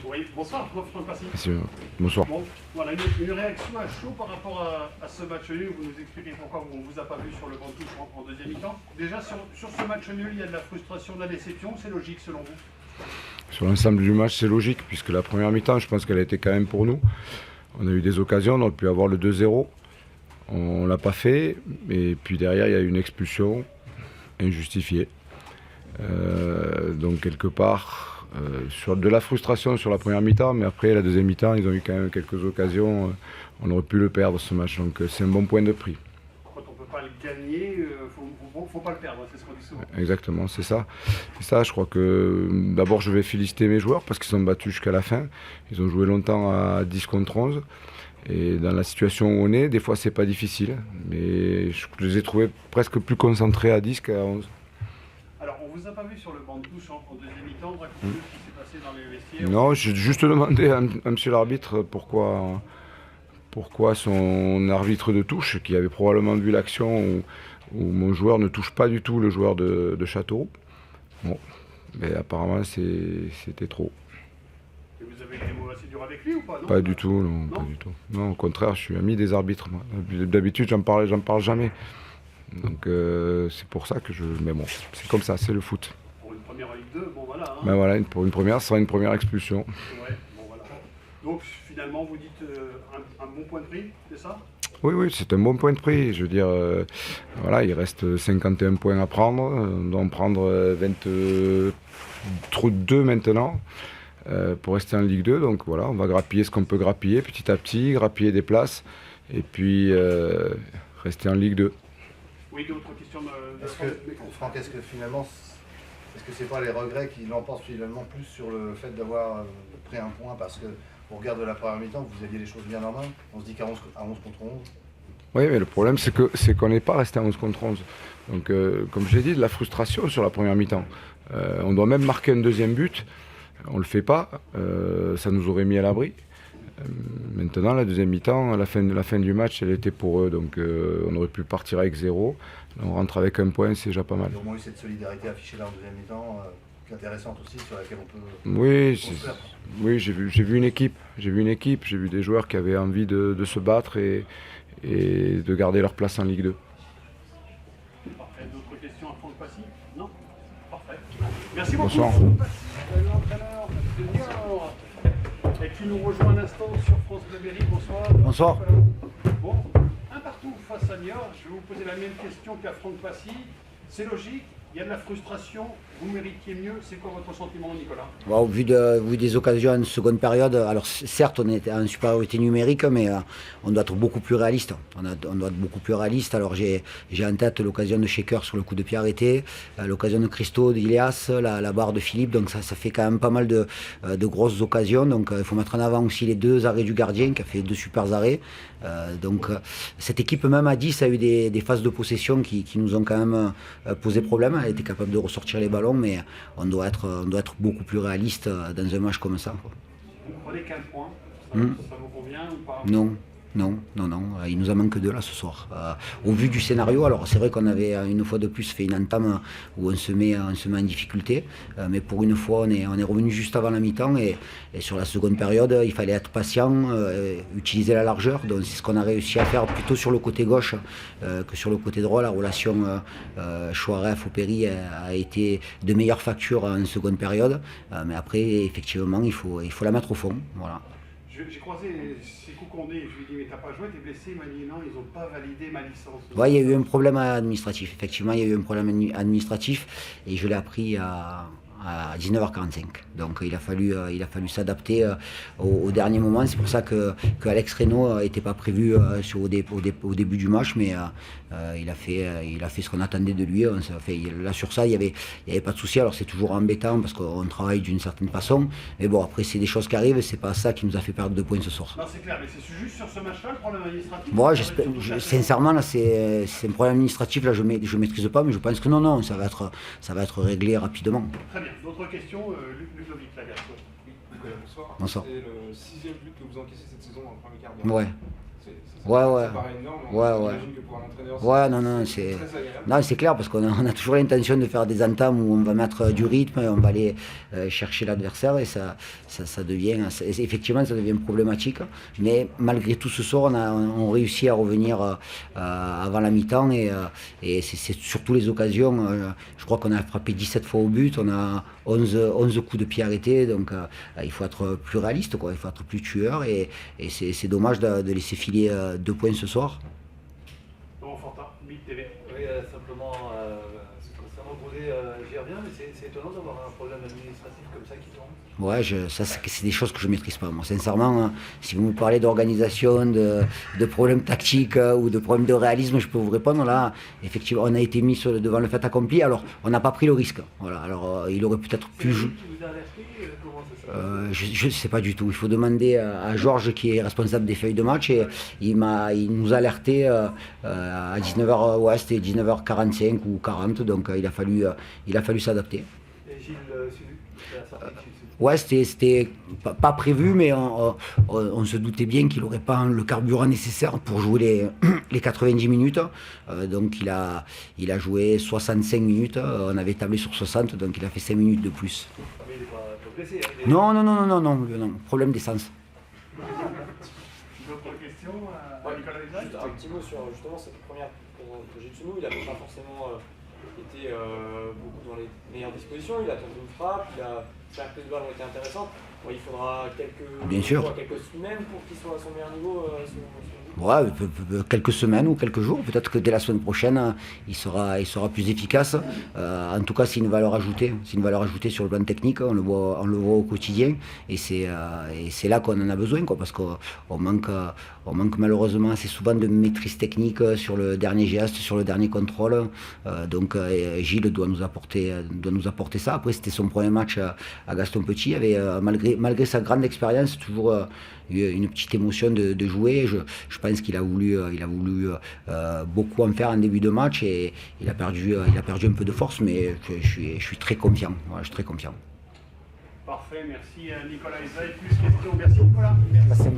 Oui, bonsoir, Franck Passy. Bonsoir. Bon, voilà, une réaction à chaud par rapport à ce match nul. Vous nous expliquez pourquoi on ne vous a pas vu sur le banc de touche en deuxième mi-temps. Déjà, sur ce match nul, il y a de la frustration, de la déception. C'est logique selon vous? Sur l'ensemble du match, c'est logique, puisque la première mi-temps, je pense qu'elle a été quand même pour nous. On a eu des occasions, on aurait pu avoir le 2-0. On ne l'a pas fait. Et puis derrière, il y a eu une expulsion injustifiée. Donc quelque part, sur de la frustration sur la première mi-temps, mais après la deuxième mi-temps, ils ont eu quand même quelques occasions. On aurait pu le perdre ce match, donc c'est un bon point de prix. Quand on ne peut pas le gagner, il ne faut pas le perdre, c'est ce qu'on dit souvent. Exactement, c'est ça. C'est ça, je crois que d'abord je vais féliciter mes joueurs parce qu'ils sont battus jusqu'à la fin. Ils ont joué longtemps à 10 contre 11. Et dans la situation où on est, des fois c'est pas difficile. Mais je les ai trouvés presque plus concentrés à 10 qu'à 11. Alors, on ne vous a pas vu sur le banc de touche en deuxième mi-temps. Racontez-nous ce qui s'est passé dans les vestiaires. Non, j'ai juste demandé à monsieur l'arbitre pourquoi son arbitre de touche, qui avait probablement vu l'action où mon joueur ne touche pas du tout le joueur de Châteauroux. Bon, mais apparemment c'était trop. Et vous avez des mots assez durs avec lui ou pas? Non, Pas du tout, non, pas du tout. Non, au contraire, je suis ami des arbitres, moi. D'habitude, j'en parle jamais. Donc c'est pour ça que je... Mais bon, c'est comme ça, c'est le foot. Pour une première en Ligue 2, bon voilà. Hein. Ben voilà, pour une première, ce sera une première expulsion. Ouais, bon voilà. Donc finalement, vous dites un bon point de prix, c'est ça? Oui, oui, c'est un bon point de prix. Je veux dire, voilà, il reste 51 points à prendre. On doit en prendre 22 maintenant pour rester en Ligue 2. Donc voilà, on va grappiller ce qu'on peut grappiller petit à petit, grappiller des places et puis rester en Ligue 2. Oui, d'autres questions de Franck, est-ce que finalement, est-ce que c'est pas les regrets qui l'emportent finalement plus sur le fait d'avoir pris un point parce que au regard de la première mi-temps, vous aviez les choses bien en main, on se dit qu'à 11 contre 11. Oui, mais le problème, c'est qu'on n'est pas resté à 11 contre 11. Donc, comme je l'ai dit, de la frustration sur la première mi-temps. On doit même marquer un deuxième but. On ne le fait pas. Ça nous aurait mis à l'abri. Maintenant, la deuxième mi-temps, la fin du match, elle était pour eux. Donc, on aurait pu partir avec 0. Là, on rentre avec un point, c'est déjà pas mal. Il y a au moins eu cette solidarité affichée là en deuxième mi-temps, qui est intéressante aussi, sur laquelle on peut... Oui, j'ai vu une équipe. J'ai vu des joueurs qui avaient envie de se battre et de garder leur place en Ligue 2. Parfait. D'autres questions à Franck Passy? Non? Parfait. Merci beaucoup. Bonsoir. Franck Passy, l'entraîneur de Niort, et qui nous rejoint un instant sur France Bleu Berry. Bonsoir. Bonsoir. Bon, un partout face à Niort. Je vais vous poser la même question qu'à Franck Passy. C'est logique. Il y a de la frustration, vous méritiez mieux. C'est quoi votre sentiment, Nicolas? Bon, au vu des occasions en seconde période, alors certes on était en supériorité numérique, mais on doit être beaucoup plus réaliste. On doit être beaucoup plus réaliste. Alors j'ai en tête l'occasion de Shaker sur le coup de pied arrêté, l'occasion de Christo, d'Ilias, la barre de Philippe. Donc ça fait quand même pas mal de grosses occasions. Donc il faut mettre en avant aussi les deux arrêts du gardien qui a fait deux super arrêts. Cette équipe même à 10 a eu des phases de possession qui nous ont quand même posé problème. Elle était capable de ressortir les ballons, mais on doit être beaucoup plus réaliste dans un match comme ça. Vous prenez qu'un point. Ça vous convient ou pas? Non. Il nous en manque deux là ce soir. Au vu du scénario, alors c'est vrai qu'on avait une fois de plus fait une entame où on se met en difficulté, mais pour une fois on est revenu juste avant la mi-temps et sur la seconde période il fallait être patient, utiliser la largeur. Donc c'est ce qu'on a réussi à faire plutôt sur le côté gauche que sur le côté droit. La relation Chouaref-Opéry a été de meilleure facture en seconde période, mais après effectivement il faut la mettre au fond. Voilà. J'ai croisé Sékou Condé, je lui ai dit mais t'as pas joué, t'es blessé? Il m'a dit non, ils n'ont pas validé ma licence. Ouais, il y a eu un problème administratif. Effectivement, il y a eu un problème administratif et je l'ai appris à 19h45. Donc il a fallu s'adapter au dernier moment. C'est pour ça que Alex Reynaud n'était pas prévu au début du match, mais il a fait ce qu'on attendait de lui. Là sur ça, il y avait pas de souci. Alors c'est toujours embêtant parce qu'on travaille d'une certaine façon, mais bon après c'est des choses qui arrivent. C'est pas ça qui nous a fait perdre 2 points ce soir. Non, c'est clair, mais c'est juste sur ce match-là le problème administratif. Bon, sincèrement là c'est un problème administratif. Là je maîtrise pas, mais je pense que non, ça va être réglé rapidement. Très bien. D'autres questions, Ludovic Lagarde. Nicolas, bonsoir. Bonsoir. C'est le 6e but que vous encaissez cette saison dans le premier quart d'heure. Ouais. Ouais, ouais. Ça paraît énorme, Ouais, ouais. j'imagine que pour un entraîneur, Ouais, non, c'est très agréable. non, c'est clair parce on a toujours l'intention de faire des entames où on va mettre du rythme, et on va aller chercher l'adversaire et ça devient, effectivement, ça devient problématique. Mais malgré tout, ce soir, on réussit à revenir avant la mi-temps et c'est surtout les occasions. Je crois qu'on a frappé 17 fois au but, on a 11 coups de pied arrêtés, donc il faut être plus réaliste, quoi. Il faut être plus tueur et c'est dommage de laisser filer 2 points ce soir. Laurent Fortin, BIT TV. Oui, simplement, concernant Goulet, j'y reviens, mais c'est étonnant d'avoir un problème administratif comme ça qui tombe. Ouais, ça c'est des choses que je ne maîtrise pas. Moi, sincèrement, hein, si vous me parlez d'organisation, de problèmes tactiques ou de problèmes de réalisme, je peux vous répondre. Là, effectivement, on a été mis devant le fait accompli. Alors, on n'a pas pris le risque. Voilà. Alors, il aurait peut-être pu jouer. Qui vous a alerté? Comment ça se passe? Je ne sais pas du tout. Il faut demander à Georges qui est responsable des feuilles de match et il nous a alerté à 19h, ouais, c'était 19h45 ou 40, donc il a fallu s'adapter. Et Gilles Sudu, la sortie de Gilles Sudu. Ouais, c'était pas prévu, mais on se doutait bien qu'il n'aurait pas le carburant nécessaire pour jouer les 90 minutes. Donc il a joué 65 minutes, on avait tablé sur 60, donc il a fait 5 minutes de plus. Mais il n'est pas blessé. Hein, Non, problème d'essence. D'autres questions à Ouais, Nicolas juste Lézard? un petit mot sur justement cette première pour Jitsuno. Il n'a pas forcément été beaucoup dans les meilleures dispositions. Il a tenté une frappe, chaque prise de balle ont été intéressantes. Bon, il faudra Bien sûr. quelques semaines pour qu'il soit à son meilleur niveau. Ouais, quelques semaines ou quelques jours. Peut-être que dès la semaine prochaine, il sera plus efficace. En tout cas, c'est une valeur ajoutée. C'est une valeur ajoutée sur le plan technique. On le voit au quotidien. Et c'est là qu'on en a besoin, quoi, parce qu'on manque malheureusement assez souvent de maîtrise technique sur le dernier geste, sur le dernier contrôle. Donc Gilles doit nous apporter ça. Après, c'était son premier match à Gaston Petit. Il avait, malgré sa grande expérience, toujours une petite émotion de jouer. Je pense qu'il a voulu beaucoup en faire en début de match et il a perdu un peu de force, mais je suis très confiant. Voilà, je suis très confiant. Parfait, merci Nicolas Lézard. Plus questions, merci Nicolas. Merci.